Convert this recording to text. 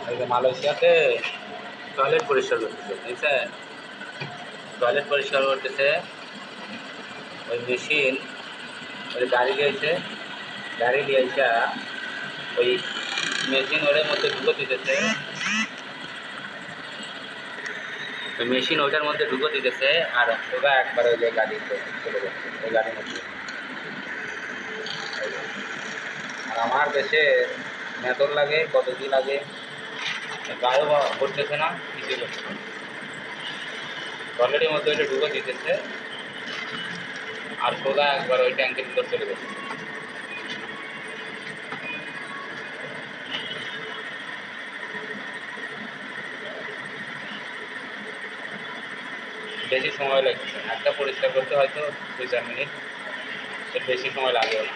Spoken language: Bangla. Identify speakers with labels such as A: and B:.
A: এই যে মালয়েশিয়াতে টয়লেট পরিষ্কার করতেছে, বুঝছেন? টয়লেট পরিষ্কার করতেছে, ওই মেশিন, ওই গাড়ি দিয়েছে, গাড়ি দিয়েছে, ওই মেশিন ওটার মধ্যে ঢুকে দিতেছে, ওই মেশিন ওইটার মধ্যে ঢুকে দিতেছে, আর ওরা একবার ওই যে গাড়িতে চলে যাচ্ছে, ওই গাড়ির মধ্যে। আর আমার দেশে মেতর লাগে, কত কি লাগে, গায়েও করতেছে না, কিছু করছে না, টয়লেটের মধ্যে ওইটা ঢুকে দিতেছে, আর সোজা একবার ওই ট্যাঙ্কের ভিতর চলে যাচ্ছে। বেশি সময় লাগছে, একটা পরিষ্কার করতে হয়তো 2-4 মিনিট, এর বেশি সময় লাগেও না।